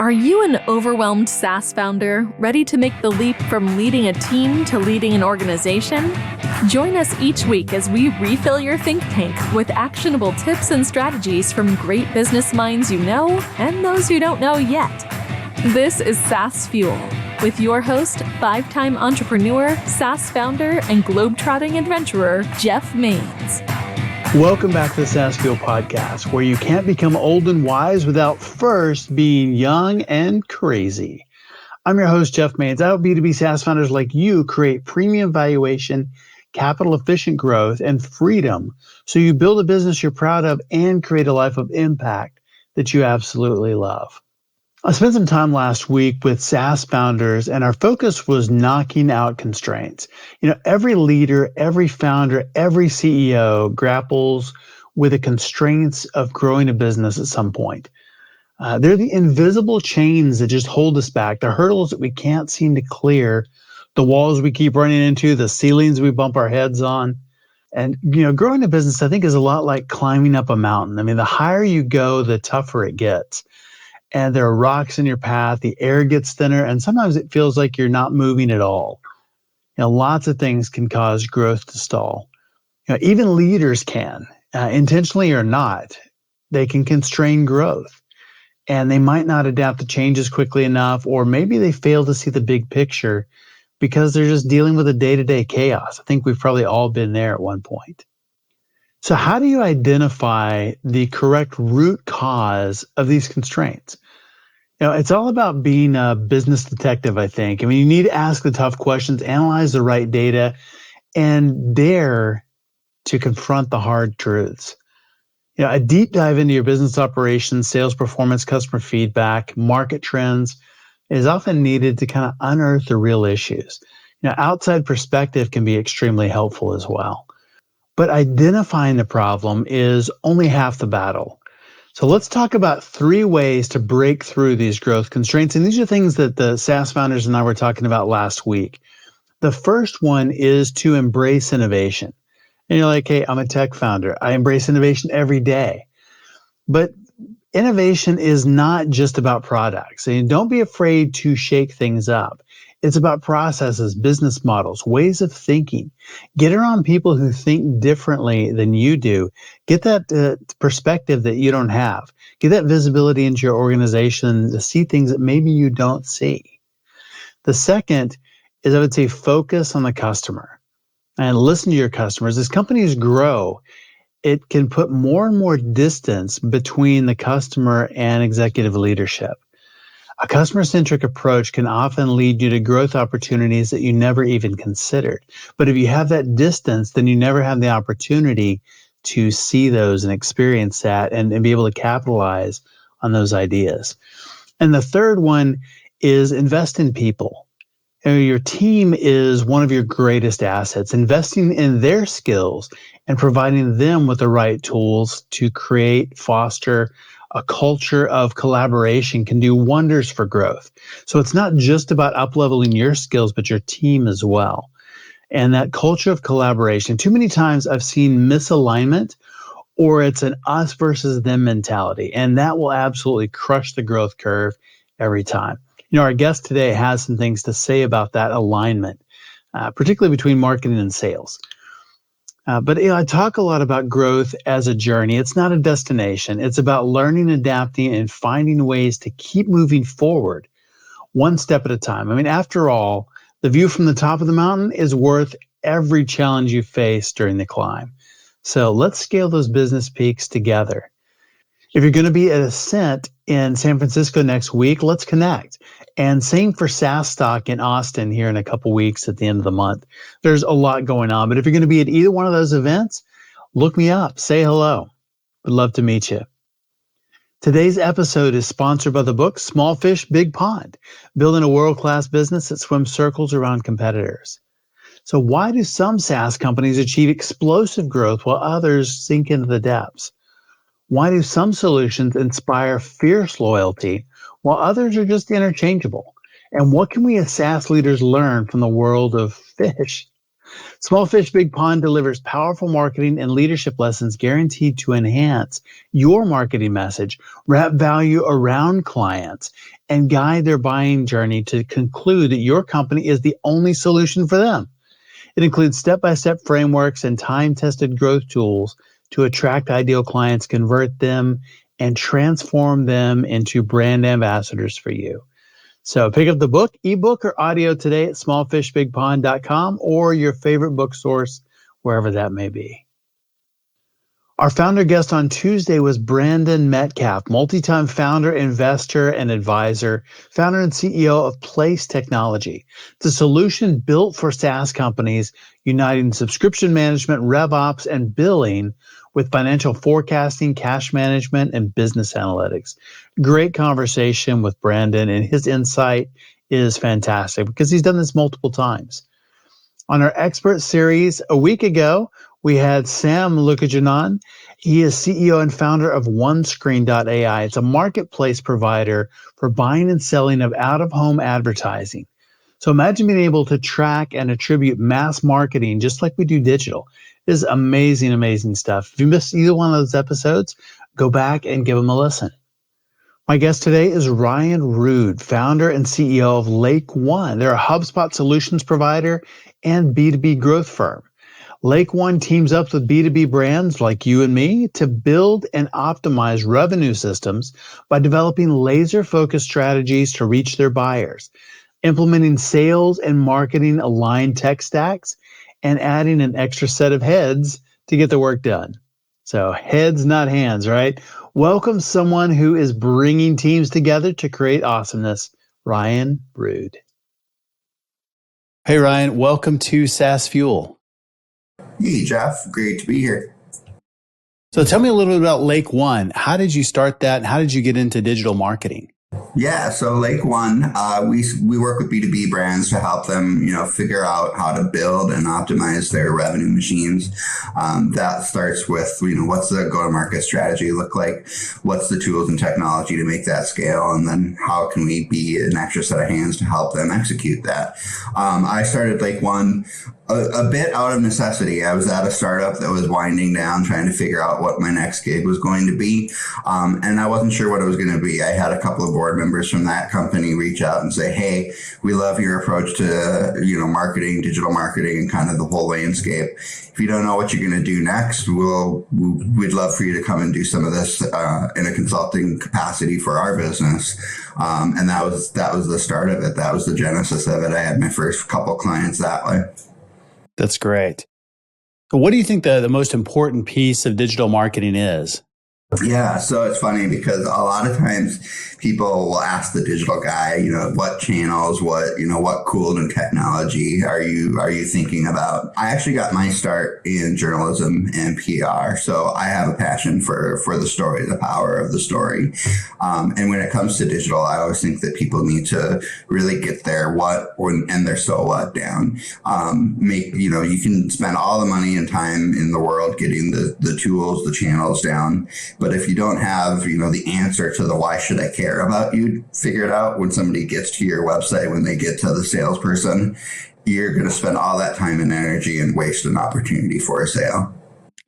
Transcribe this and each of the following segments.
Are you an overwhelmed SaaS founder ready to make the leap from leading a team to leading an organization? Join us each week as we refill your think tank with actionable tips and strategies from great business minds you know and those you don't know yet. This is SaaS Fuel with your host, 5-time entrepreneur, SaaS founder, and globetrotting adventurer, Jeff Maines. Welcome back to the SaaS Fuel podcast, where you can't become old and wise without first being young and crazy. I'm your host, Jeff Maines. I help B2B SaaS founders like you create premium valuation, capital efficient growth, and freedom so you build a business you're proud of and create a life of impact that you absolutely love. I spent some time last week with SaaS founders, and our focus was knocking out constraints. Every leader, every founder, every CEO grapples with the constraints of growing a business at some point. They're the invisible chains that just hold us back, the hurdles that we can't seem to clear, the walls we keep running into, the ceilings we bump our heads on. And, growing a business, I think, is a lot like climbing up a mountain. I mean, the higher you go, the tougher it gets. And there are rocks in your path, the air gets thinner, and sometimes it feels like you're not moving at all. Lots of things can cause growth to stall. Even leaders can, intentionally or not, they can constrain growth. And they might not adapt to changes quickly enough, or maybe they fail to see the big picture because they're just dealing with the day-to-day chaos. I think we've probably all been there at one point. So how do you identify the correct root cause of these constraints? It's all about being a business detective, I think. I mean, you need to ask the tough questions, analyze the right data, and dare to confront the hard truths. A deep dive into your business operations, sales performance, customer feedback, market trends is often needed to kind of unearth the real issues. Outside perspective can be extremely helpful as well. But identifying the problem is only half the battle. So let's talk about 3 ways to break through these growth constraints. And these are things that the SaaS founders and I were talking about last week. The first one is to embrace innovation. And you're like, hey, I'm a tech founder. I embrace innovation every day. But innovation is not just about products. And don't be afraid to shake things up. It's about processes, business models, ways of thinking. Get around people who think differently than you do. Get that perspective that you don't have. Get that visibility into your organization to see things that maybe you don't see. The second is, I would say, focus on the customer and listen to your customers. As companies grow, it can put more and more distance between the customer and executive leadership. A customer-centric approach can often lead you to growth opportunities that you never even considered. But if you have that distance, then you never have the opportunity to see those and experience that and be able to capitalize on those ideas. And the third one is invest in people. Your team is one of your greatest assets. Investing in their skills and providing them with the right tools to create, foster a culture of collaboration can do wonders for growth. So it's not just about up-leveling your skills, but your team as well. And that culture of collaboration, too many times I've seen misalignment, or it's an us versus them mentality. And that will absolutely crush the growth curve every time. Our guest today has some things to say about that alignment, particularly between marketing and sales. But I talk a lot about growth as a journey. It's not a destination. It's about learning, adapting, and finding ways to keep moving forward one step at a time. I mean, after all, the view from the top of the mountain is worth every challenge you face during the climb. So let's scale those business peaks together. If you're going to be at Ascent in San Francisco next week, let's connect. And same for SaaS Stock in Austin here in a couple weeks at the end of the month. There's a lot going on, but if you're going to be at either one of those events, look me up, say hello. Would love to meet you. Today's episode is sponsored by the book Small Fish, Big Pond, Building a World-Class Business That Swims Circles Around Competitors. So why do some SaaS companies achieve explosive growth while others sink into the depths? Why do some solutions inspire fierce loyalty while others are just interchangeable? And what can we as SaaS leaders learn from the world of fish? Small Fish Big Pond delivers powerful marketing and leadership lessons guaranteed to enhance your marketing message, wrap value around clients, and guide their buying journey to conclude that your company is the only solution for them. It includes step-by-step frameworks and time-tested growth tools to attract ideal clients, convert them, and transform them into brand ambassadors for you. So pick up the book, ebook, or audio today at smallfishbigpond.com or your favorite book source, wherever that may be. Our founder guest on Tuesday was Brandon Metcalf, multi-time founder, investor, and advisor, founder and CEO of Place Technology. It's a solution built for SaaS companies, uniting subscription management, RevOps, and billing with financial forecasting, cash management, and business analytics. Great conversation with Brandon, and his insight is fantastic because he's done this multiple times. On our expert series a week ago, we had Sam Lukajanan. He is CEO and founder of OneScreen.ai. It's a marketplace provider for buying and selling of out-of-home advertising. So imagine being able to track and attribute mass marketing just like we do digital. It is amazing, amazing stuff. If you missed either one of those episodes, go back and give them a listen. My guest today is Ryan Ruud, founder and CEO of Lake One. They're a HubSpot solutions provider and B2B growth firm. Lake One teams up with B2B brands like you and me to build and optimize revenue systems by developing laser-focused strategies to reach their buyers, implementing sales and marketing aligned tech stacks, and adding an extra set of heads to get the work done. So heads, not hands, right? Welcome someone who is bringing teams together to create awesomeness, Ryan Ruud. Hey, Ryan, welcome to SaaS Fuel. Hey, Jeff. Great to be here. So tell me a little bit about Lake One. How did you start that? And how did you get into digital marketing? Yeah, so Lake One, we work with B2B brands to help them, figure out how to build and optimize their revenue machines. That starts with, what's the go-to-market strategy look like? What's the tools and technology to make that scale? And then how can we be an extra set of hands to help them execute that? I started Lake One a bit out of necessity. I was at a startup that was winding down, trying to figure out what my next gig was going to be. And I wasn't sure what it was going to be. I had a couple of board members from that company reach out and say, hey, we love your approach to, marketing, digital marketing, and kind of the whole landscape. If you don't know what you're going to do next, we'd love for you to come and do some of this in a consulting capacity for our business. And that was the start of it. That was the genesis of it. I had my first couple clients that way. That's great. So what do you think the most important piece of digital marketing is? Yeah, so it's funny because a lot of times people will ask the digital guy, what channels, what cool new technology are you thinking about? I actually got my start in journalism and PR, so I have a passion for the story, the power of the story. And when it comes to digital, I always think that people need to really get their what and their so what down. You can spend all the money and time in the world getting the tools, the channels down. But if you don't have, the answer to the why should I care about you figured out when somebody gets to your website, when they get to the salesperson, you're going to spend all that time and energy and waste an opportunity for a sale.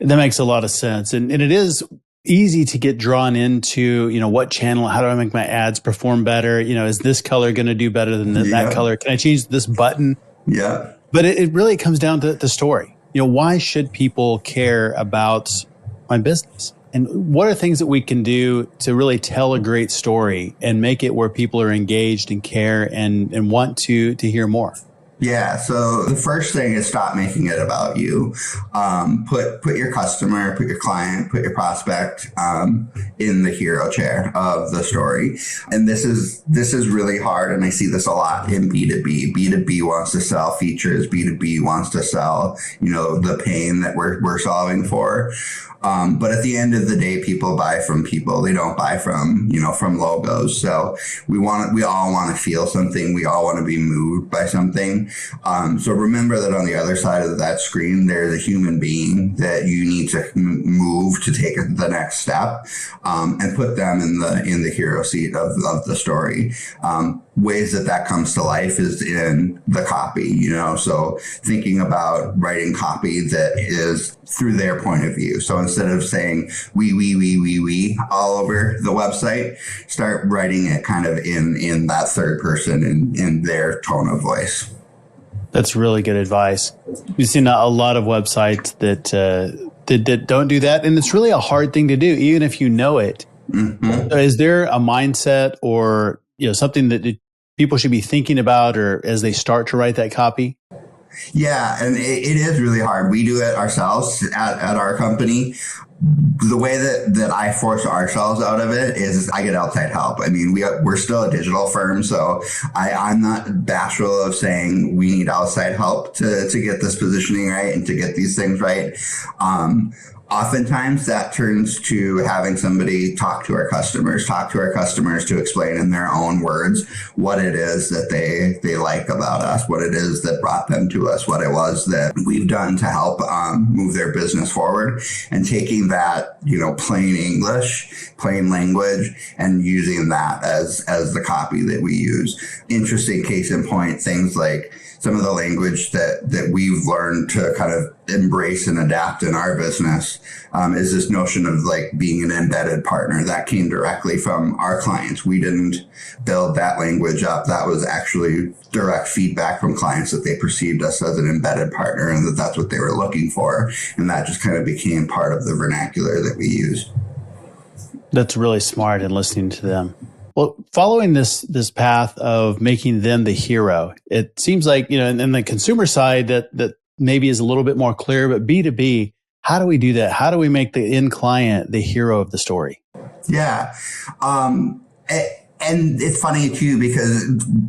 That makes a lot of sense. And it is easy to get drawn into, what channel, how do I make my ads perform better? Is this color going to do better than that color? Can I change this button? Yeah. But it really comes down to the story. Why should people care about my business? And what are things that we can do to really tell a great story and make it where people are engaged and care and want to hear more? Yeah. So the first thing is stop making it about you. Put your customer, put your client, put your prospect in the hero chair of the story. And this is really hard. And I see this a lot in B2B. B2B wants to sell features. B2B wants to sell, the pain that we're solving for. But at the end of the day, people buy from people. They don't buy from logos. So we all want to feel something. We all want to be moved by something. screen. So remember that on the other side of that screen, there's a human being that you need to move to take the next step, and put them in the hero seat of the story. Ways that comes to life is in the copy, so thinking about writing copy that is through their point of view. So instead of saying we all over the website, start writing it kind of in that third person in their tone of voice. That's really good advice. We've seen a lot of websites that don't do that, and it's really a hard thing to do, even if you know it. Mm-hmm. So is there a mindset or something that people should be thinking about, or as they start to write that copy? Yeah, and it is really hard. We do it ourselves at our company. The way that I force ourselves out of it is I get outside help. I mean, we're still a digital firm, so I'm not bashful of saying we need outside help to get this positioning right and to get these things right. Oftentimes that turns to having somebody talk to our customers to explain in their own words what it is that they like about us, what it is that brought them to us, what it was that we've done to help move their business forward, and taking that, plain English, plain language, and using that as the copy that we use. Interesting case in point, things like some of the language that we've learned to kind of embrace and adapt in our business is this notion of like being an embedded partner. That came directly from our clients. We didn't build that language up. That was actually direct feedback from clients that they perceived us as an embedded partner and that's what they were looking for. And that just kind of became part of the vernacular that we use. That's really smart in listening to them. Well, following this path of making them the hero, it seems like, in the consumer side that maybe is a little bit more clear, but B2B, how do we do that? How do we make the end client the hero of the story? Yeah. And it's funny too, because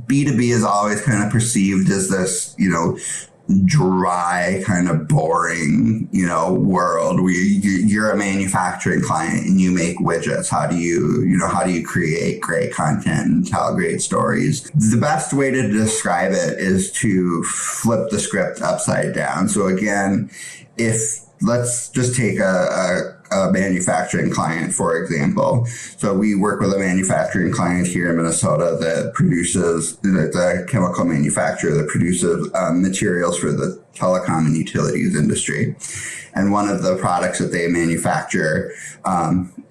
B2B is always kind of perceived as this, dry, kind of boring, world where you're a manufacturing client and you make widgets. How do you create great content and tell great stories? The best way to describe it is to flip the script upside down. So again, let's just take a manufacturing client, for example. So we work with a manufacturing client here in Minnesota that produces, the chemical manufacturer that produces materials for the telecom and utilities industry. And one of the products that they manufacture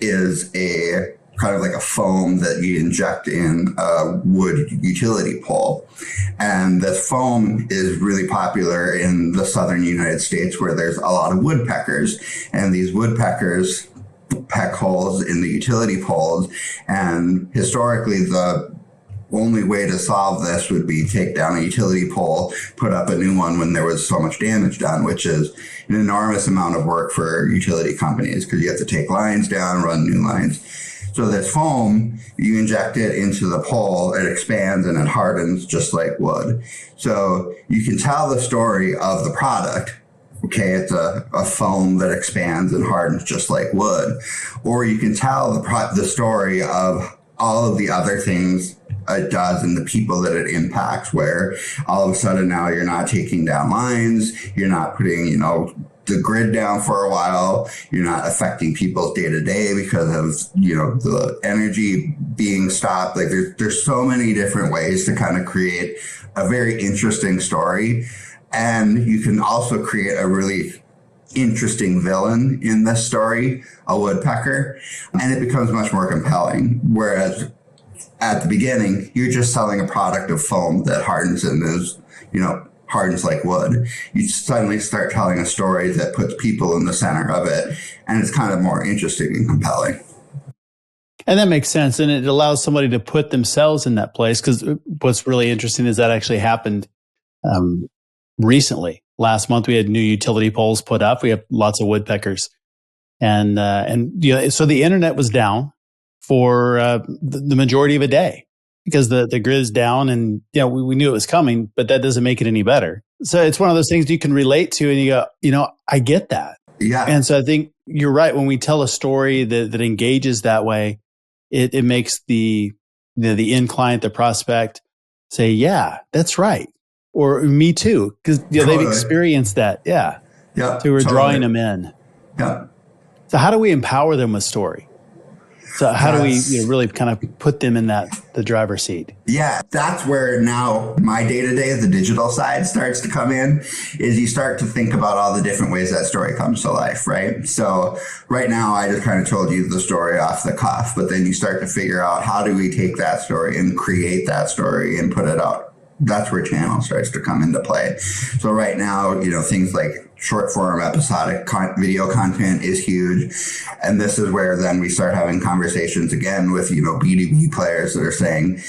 is a kind of like a foam that you inject in a wood utility pole. And this foam is really popular in the southern United States where there's a lot of woodpeckers. And these woodpeckers peck holes in the utility poles. And historically, the only way to solve this would be take down a utility pole, put up a new one when there was so much damage done, which is an enormous amount of work for utility companies because you have to take lines down, run new lines. So this foam, you inject it into the pole, it expands and it hardens just like wood. So you can tell the story of the product. Okay, it's a foam that expands and hardens just like wood. Or you can tell the story of all of the other things it does and the people that it impacts, where all of a sudden now you're not taking down lines, you're not putting, the grid down for a while, you're not affecting people's day to day because of, the energy being stopped. Like there's so many different ways to kind of create a very interesting story. And you can also create a really interesting villain in this story, a woodpecker, and it becomes much more compelling. Whereas at the beginning, you're just selling a product of foam that hardens and is, hardens like wood. You suddenly start telling a story that puts people in the center of it, and it's kind of more interesting and compelling. And that makes sense. And it allows somebody to put themselves in that place. Because what's really interesting is that actually happened recently. Last month, we had new utility poles put up. We have lots of woodpeckers. And so the internet was down for the majority of a day because the grid is down, and we knew it was coming, but that doesn't make it any better. So it's one of those things you can relate to, and you go, I get that. Yeah. And so I think you're right. When we tell a story that engages that way, it makes the end client, the prospect, say, yeah, that's right. or me too, because they've experienced that. Yeah. Yeah. So we're drawing them in. Yeah. So how do we empower them with story? So how do we really kind of put them in the driver's seat? Yeah, that's where now my day-to-day, the digital side starts to come in, is you start to think about all the different ways that story comes to life, right? So right now, I just kind of told you the story off the cuff, but then you start to figure out how do we take that story and create that story and put it out. That's where channel starts to come into play. So right now, things like short form episodic video content is huge. And this is where then we start having conversations again with, B2B players that are saying,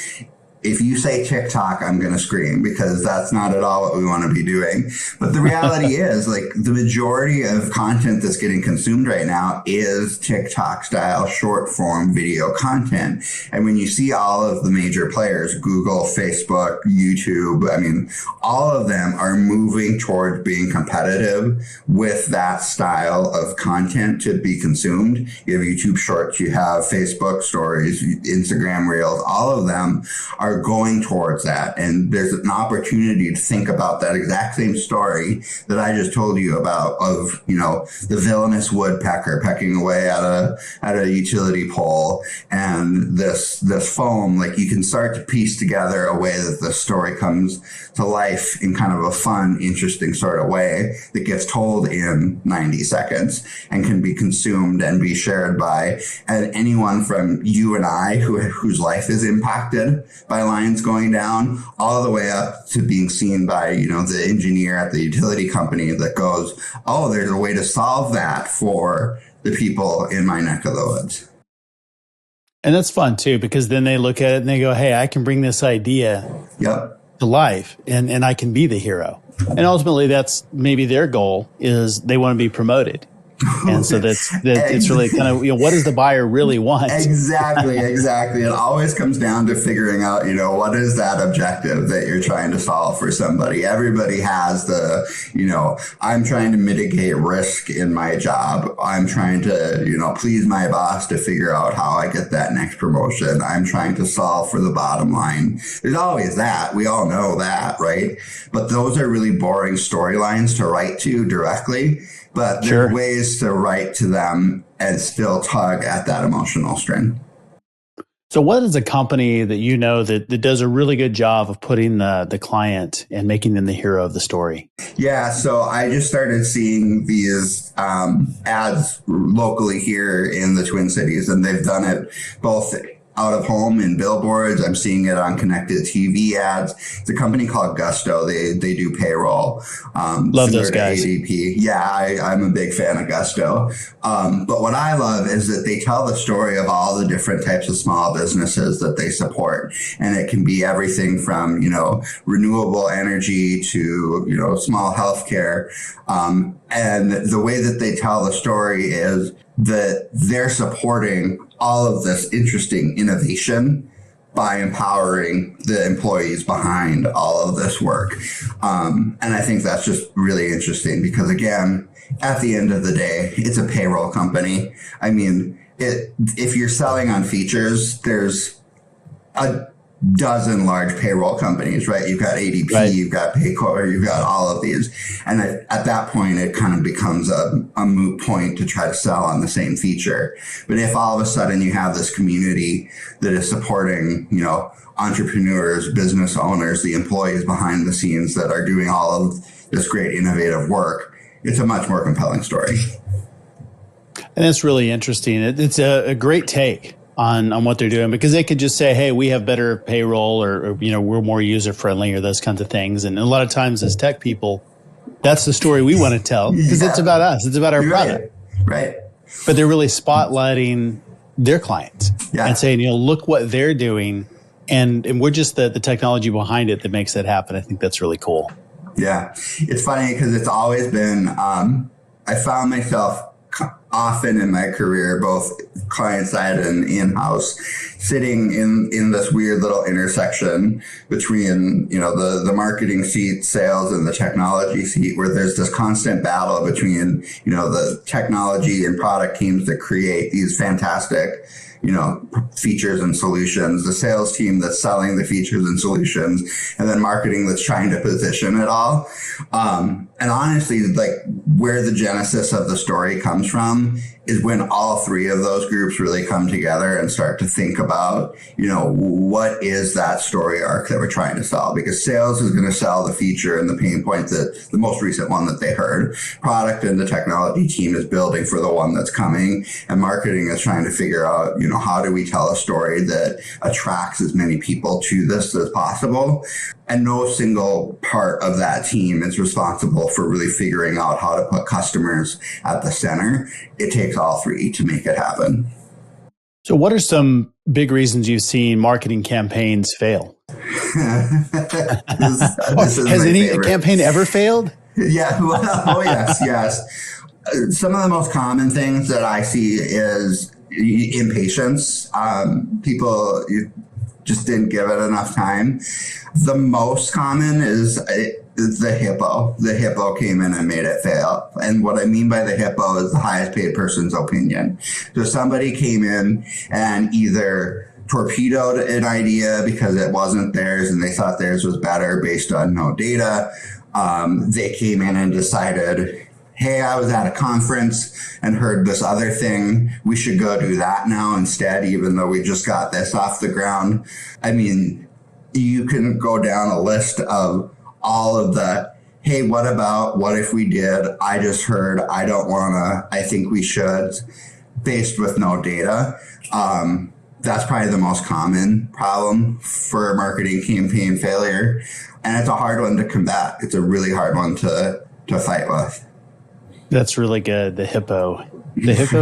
if you say TikTok, I'm going to scream, because that's not at all what we want to be doing. But the reality is, like, the majority of content that's getting consumed right now is TikTok style short form video content. And when you see all of the major players, Google, Facebook, YouTube, I mean, all of them are moving toward being competitive with that style of content to be consumed. You have YouTube Shorts, you have Facebook Stories, Instagram Reels, all of them are going towards that. And there's an opportunity to think about that exact same story that I just told you about of, the villainous woodpecker pecking away at a utility pole and this foam. Like, you can start to piece together a way that the story comes to life in kind of a fun, interesting sort of way that gets told in 90 seconds and can be consumed and be shared by anyone from you and I whose life is impacted by lines going down, all the way up to being seen by, the engineer at the utility company that goes, oh, there's a way to solve that for the people in my neck of the woods. And that's fun too, because then they look at it and they go, hey, I can bring this idea to life and I can be the hero. And ultimately that's maybe their goal is they want to be promoted. And so it's really kind of, what does the buyer really want? Exactly. It always comes down to figuring out, what is that objective that you're trying to solve for somebody. Everybody has I'm trying to mitigate risk in my job. I'm trying to, please my boss to figure out how I get that next promotion. I'm trying to solve for the bottom line. There's always that. We all know that, right? But those are really boring storylines to write to directly. But there's ways to write to them and still tug at that emotional string. So what is a company that that does a really good job of putting the client and making them the hero of the story? Yeah, so I just started seeing these ads locally here in the Twin Cities, and they've done it both out of home in billboards. I'm seeing it on connected TV ads. It's a company called Gusto. They do payroll. Love those guys. ADP. Yeah, I'm a big fan of Gusto. But what I love is that they tell the story of all the different types of small businesses that they support. And it can be everything from, renewable energy to, small healthcare. And the way that they tell the story is that they're supporting all of this interesting innovation by empowering the employees behind all of this work. And I think that's just really interesting because, again, at the end of the day, it's a payroll company. I mean, if you're selling on features, there's a dozen large payroll companies, right? You've got ADP, right. You've got Paycor, you've got all of these. And at that point, it kind of becomes a moot point to try to sell on the same feature. But if all of a sudden you have this community that is supporting, entrepreneurs, business owners, the employees behind the scenes that are doing all of this great innovative work, it's a much more compelling story. And that's really interesting. It's a great take on what they're doing, because they could just say, hey, we have better payroll or we're more user friendly or those kinds of things. And a lot of times as tech people, that's the story we want to tell because it's about us. It's about our product. Right. But they're really spotlighting their clients and saying, look what they're doing. And we're just the technology behind it that makes that happen. I think that's really cool. Yeah. It's funny because it's always been, I found myself often in my career, both client side and in-house, sitting in this weird little intersection between, the marketing seat, sales, and the technology seat, where there's this constant battle between, the technology and product teams that create these fantastic, features and solutions, the sales team that's selling the features and solutions, and then marketing that's trying to position it all. And honestly, like where the genesis of the story comes from is when all three of those groups really come together and start to think about, what is that story arc that we're trying to sell? Because sales is going to sell the feature and the pain point, that the most recent one that they heard. Product and the technology team is building for the one that's coming, and marketing is trying to figure out, how do we tell a story that attracts as many people to this as possible? And no single part of that team is responsible for really figuring out how to put customers at the center. It takes all three to make it happen. So what are some big reasons you've seen marketing campaigns fail? Has any campaign ever failed? Yeah. Well, yes. Some of the most common things that I see is impatience. People just didn't give it enough time. The most common is the hippo. The hippo came in and made it fail. And what I mean by the hippo is the highest paid person's opinion. So somebody came in and either torpedoed an idea because it wasn't theirs and they thought theirs was better based on no data. They came in and decided, hey, I was at a conference and heard this other thing. We should go do that now instead, even though we just got this off the ground. I mean, you can go down a list of all of the, hey, what if we did? I just heard, I don't want to, I think we should, based with no data. That's probably the most common problem for marketing campaign failure. And it's a hard one to combat. It's a really hard one to fight with. That's really good. The hippo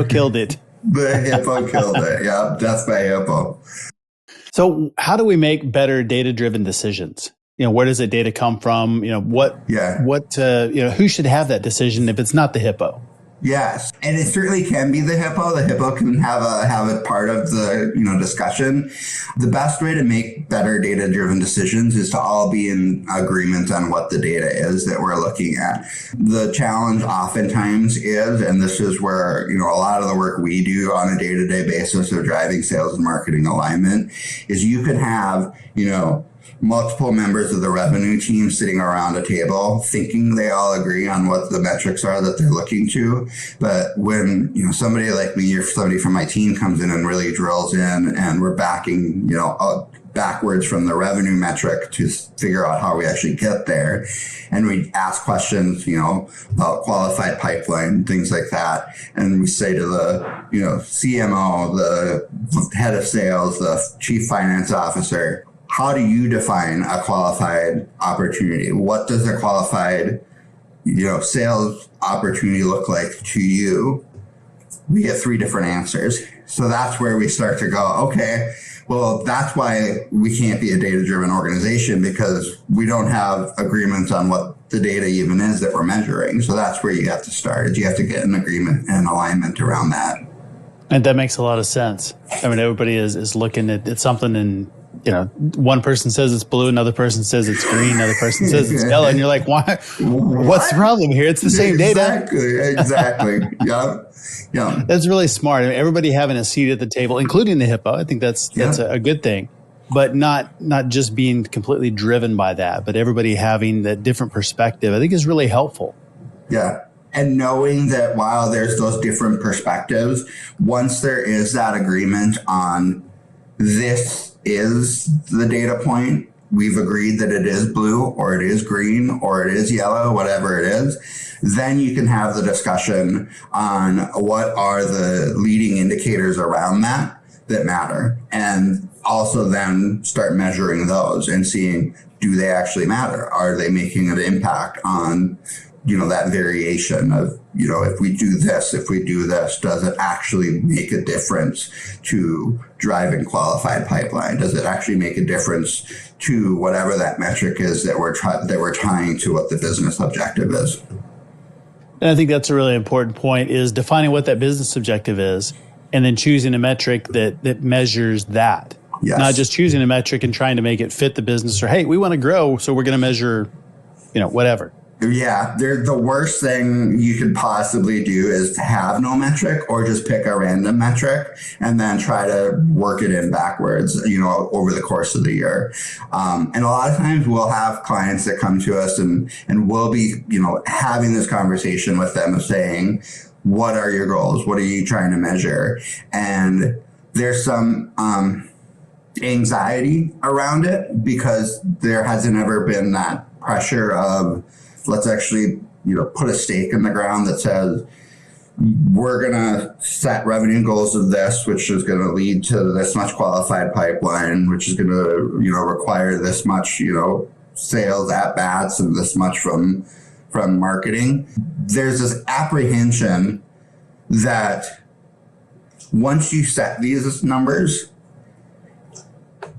killed it. The hippo killed it. Yeah, death by hippo. So how do we make better data-driven decisions? Where does the data come from? Who should have that decision if it's not the hippo? Yes, and it certainly can be the hippo. The hippo can have a part of the discussion. The best way to make better data-driven decisions is to all be in agreement on what the data is that we're looking at. The challenge oftentimes is, and this is where a lot of the work we do on a day-to-day basis of driving sales and marketing alignment, is you can have multiple members of the revenue team sitting around a table thinking they all agree on what the metrics are that they're looking to. But when, somebody like me or somebody from my team comes in and really drills in and we're backing, backwards from the revenue metric to figure out how we actually get there. And we ask questions, about qualified pipeline, things like that. And we say to the, CMO, the head of sales, the chief finance officer, how do you define a qualified opportunity? What does a qualified, sales opportunity look like to you? We get three different answers. So that's where we start to go, okay, well, that's why we can't be a data-driven organization, because we don't have agreements on what the data even is that we're measuring. So that's where you have to start, is you have to get an agreement and alignment around that. And that makes a lot of sense. I mean, everybody is looking at something and, one person says it's blue, another person says it's green, another person says it's yellow. And you're like, why? What's the problem here? It's the same data. Exactly. Yeah. That's really smart. I mean, everybody having a seat at the table, including the hippo. I think that's a good thing, but not just being completely driven by that, but everybody having that different perspective, I think is really helpful. Yeah. And knowing that while there's those different perspectives, once there is that agreement on this is the data point, we've agreed that it is blue or it is green or it is yellow, whatever it is, then you can have the discussion on what are the leading indicators around that matter. And also then start measuring those and seeing, do they actually matter? Are they making an impact on that variation of, if we do this, does it actually make a difference to driving qualified pipeline? Does it actually make a difference to whatever that metric is that we're tying to what the business objective is? And I think that's a really important point, is defining what that business objective is and then choosing a metric that measures that. Yes. Not just choosing a metric and trying to make it fit the business, or, hey, we want to grow, so we're going to measure, whatever. Yeah, the worst thing you could possibly do is to have no metric or just pick a random metric and then try to work it in backwards, over the course of the year. And a lot of times we'll have clients that come to us and we'll be, having this conversation with them of saying, what are your goals? What are you trying to measure? And there's some anxiety around it because there hasn't ever been that pressure of, let's actually, put a stake in the ground that says we're going to set revenue goals of this, which is going to lead to this much qualified pipeline, which is going to, require this much, sales at bats and this much from marketing. There's this apprehension that once you set these numbers,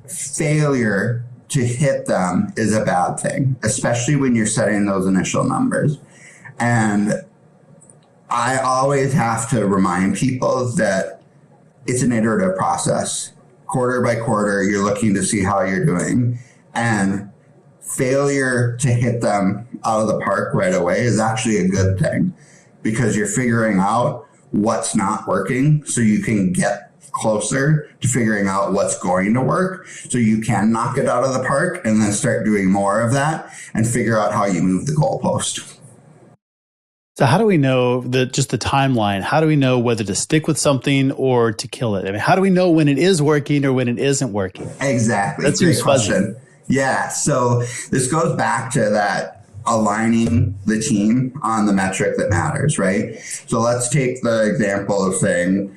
failure to hit them is a bad thing, especially when you're setting those initial numbers. And I always have to remind people that it's an iterative process. Quarter by quarter, you're looking to see how you're doing. And failure to hit them out of the park right away is actually a good thing because you're figuring out what's not working so you can get closer to figuring out what's going to work so you can knock it out of the park and then start doing more of that and figure out how you move the goalpost. So how do we know just the timeline? How do we know whether to stick with something or to kill it? I mean, how do we know when it is working or when it isn't working? Exactly. That's your question. Yeah. So this goes back to that aligning the team on the metric that matters, right? So let's take the example of saying,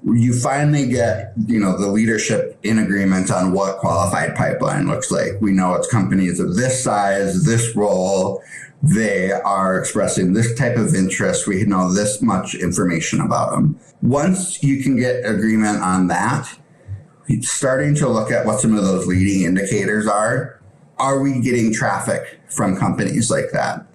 you finally get, the leadership in agreement on what qualified pipeline looks like. We know it's companies of this size, this role. They are expressing this type of interest. We know this much information about them. Once you can get agreement on that, starting to look at what some of those leading indicators are. Are we getting traffic from companies like that?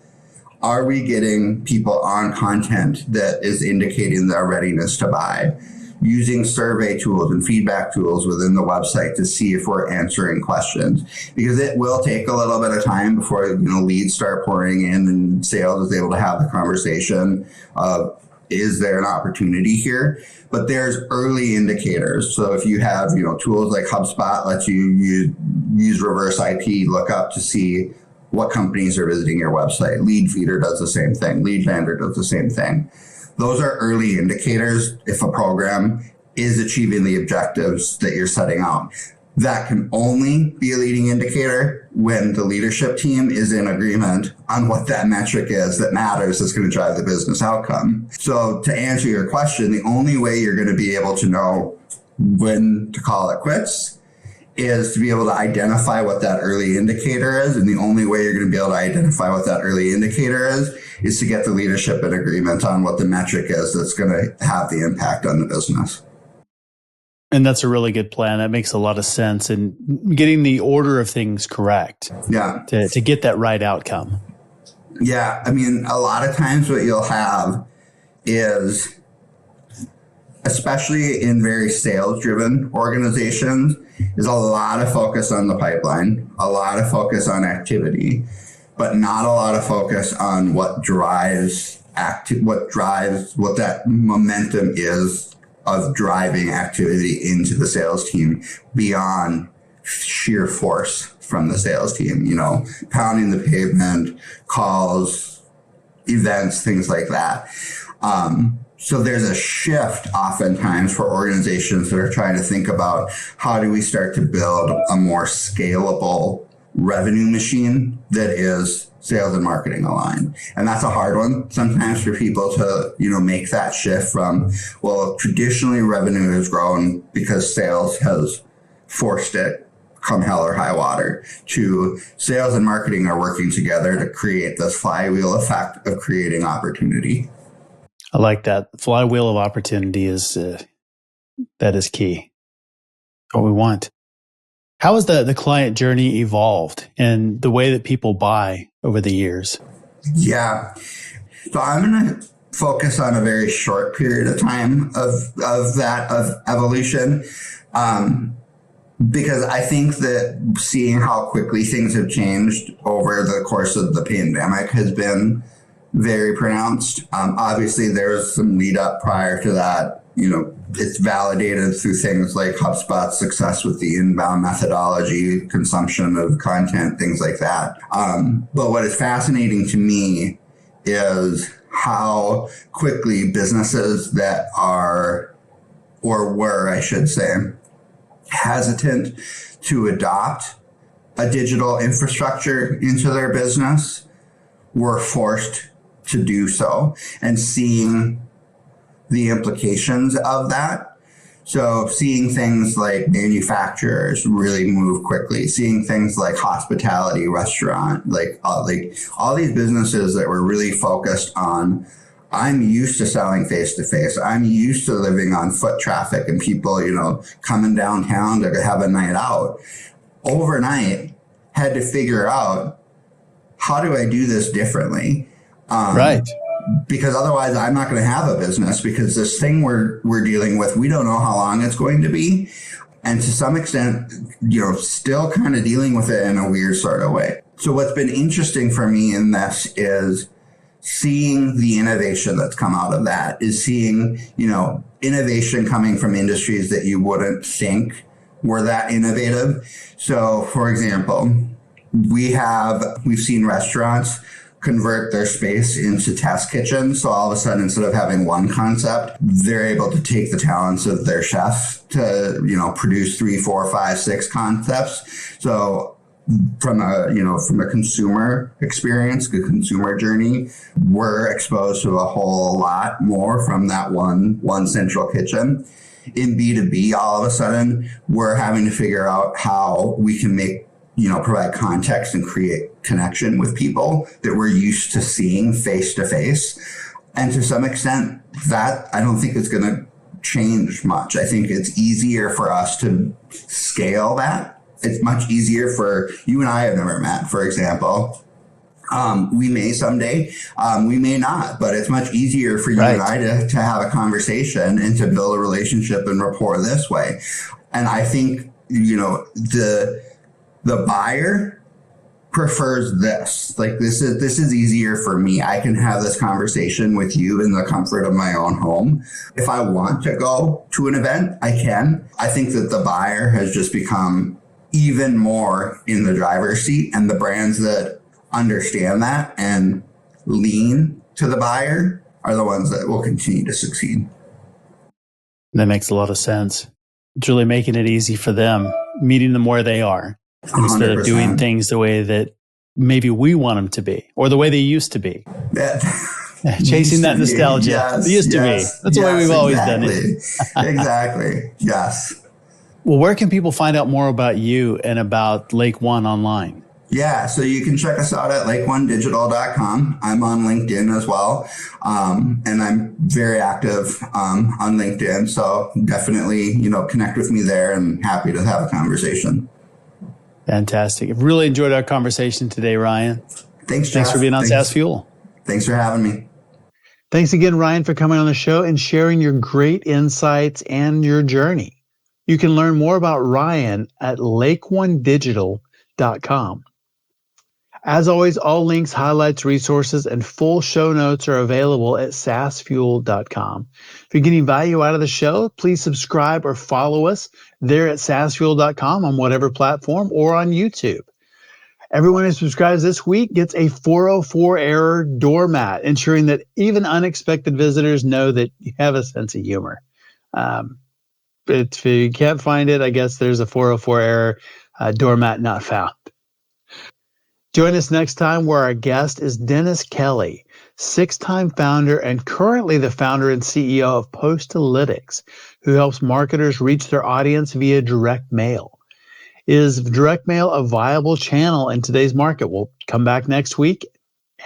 Are we getting people on content that is indicating their readiness to buy? Using survey tools and feedback tools within the website to see if we're answering questions, because it will take a little bit of time before leads start pouring in and sales is able to have the conversation of, is there an opportunity here? But there's early indicators. So if you have tools like HubSpot lets you use reverse IP lookup to see what companies are visiting your website. Lead Feeder does the same thing. Lead Lander does the same thing. Those are early indicators if a program is achieving the objectives that you're setting out. That can only be a leading indicator when the leadership team is in agreement on what that metric is that matters that's going to drive the business outcome. So to answer your question, the only way you're going to be able to know when to call it quits is to be able to identify what that early indicator is. And the only way you're going to be able to identify what that early indicator is to get the leadership in agreement on what the metric is that's going to have the impact on the business. And that's a really good plan. That makes a lot of sense. And getting the order of things correct. Yeah. To get that right outcome. Yeah. I mean, a lot of times what you'll have is, especially in very sales-driven organizations, is a lot of focus on the pipeline, a lot of focus on activity, but not a lot of focus on what drives what that momentum is of driving activity into the sales team beyond sheer force from the sales team, pounding the pavement, calls, events, things like that. So there's a shift oftentimes for organizations that are trying to think about how do we start to build a more scalable revenue machine that is sales and marketing aligned. And that's a hard one sometimes for people to, make that shift from, well, traditionally revenue has grown because sales has forced it come hell or high water, to sales and marketing are working together to create this flywheel effect of creating opportunity. I like that. The flywheel of opportunity is key. What we want. How has the client journey evolved and the way that people buy over the years? Yeah. So I'm going to focus on a very short period of time of evolution. because I think that seeing how quickly things have changed over the course of the pandemic has been very pronounced. Obviously, there's some lead up prior to that. It's validated through things like HubSpot's success with the inbound methodology, consumption of content, things like that. But what is fascinating to me is how quickly businesses that are, or were, I should say, hesitant to adopt a digital infrastructure into their business were forced to do so, and seeing the implications of that. So seeing things like manufacturers really move quickly, seeing things like hospitality, restaurant, like all these businesses that were really focused on, I'm used to selling face to face. I'm used to living on foot traffic and people, coming downtown to have a night out. Overnight, had to figure out, how do I do this differently? Right. Because otherwise I'm not going to have a business, because this thing we're dealing with, we don't know how long it's going to be. And to some extent, still kind of dealing with it in a weird sort of way. So what's been interesting for me in this is seeing the innovation that's come out of that, is seeing, innovation coming from industries that you wouldn't think were that innovative. So for example, we've seen restaurants convert their space into test kitchens. So all of a sudden, instead of having one concept, they're able to take the talents of their chef to, produce 3, 4, 5, 6 concepts. So from a consumer experience, the consumer journey, we're exposed to a whole lot more from that one central kitchen. In B2B, all of a sudden, we're having to figure out how we can provide context and create connection with people that we're used to seeing face to face. And to some extent, that I don't think is going to change much. I think it's easier for us to scale that. It's much easier for you and I have never met, for example. We may someday, we may not, but it's much easier for you and I to have a conversation and to build a relationship and rapport this way. And I think, the buyer prefers this. Like this is easier for me. I can have this conversation with you in the comfort of my own home. If I want to go to an event, I can. I think that the buyer has just become even more in the driver's seat, and the brands that understand that and lean to the buyer are the ones that will continue to succeed. That makes a lot of sense. It's really making it easy for them, meeting them where they are, instead 100%. of doing things the way that maybe we want them to be, or the way they used to be. Chasing that nostalgia. Yes, it used to be. That's the way we've always done it. Exactly. Yes. Well, where can people find out more about you and about Lake One online? Yeah, so you can check us out at lakeonedigital.com. I'm on LinkedIn as well. And I'm very active on LinkedIn. So definitely, connect with me there, and happy to have a conversation. Fantastic. I've really enjoyed our conversation today, Ryan. Thanks, Jeff. Thanks for being on SaaS Fuel. Thanks for having me. Thanks again, Ryan, for coming on the show and sharing your great insights and your journey. You can learn more about Ryan at lakeonedigital.com. As always, all links, highlights, resources, and full show notes are available at saasfuel.com. If you're getting value out of the show, please subscribe or follow us there at saasfuel.com on whatever platform or on YouTube. Everyone who subscribes this week gets a 404 error doormat, ensuring that even unexpected visitors know that you have a sense of humor. If you can't find it, I guess there's a 404 error doormat not found. Join us next time, where our guest is Dennis Kelly, 6-time founder and currently the founder and CEO of Postalytics, who helps marketers reach their audience via direct mail. Is direct mail a viable channel in today's market? We'll come back next week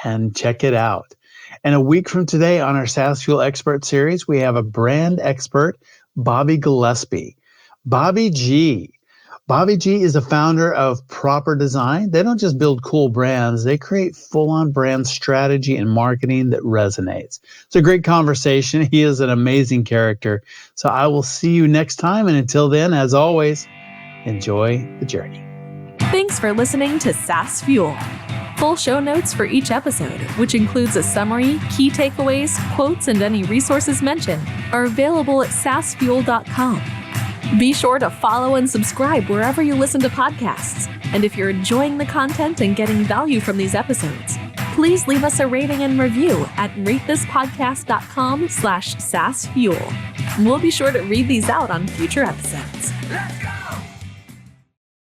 and check it out. And a week from today on our SaaS Fuel Expert Series, we have a brand expert, Bobby Gillespie. Bobby G is the founder of Proper Design. They don't just build cool brands, they create full-on brand strategy and marketing that resonates. It's a great conversation. He is an amazing character. So I will see you next time. And until then, as always, Enjoy the journey. Thanks for listening to SaaS Fuel. Full show notes for each episode, which includes a summary, key takeaways, quotes, and any resources mentioned, are available at saasfuel.com. Be sure to follow and subscribe wherever you listen to podcasts. And if you're enjoying the content and getting value from these episodes, please leave us a rating and review at ratethispodcast.com/SaaSfuel. We'll be sure to read these out on future episodes.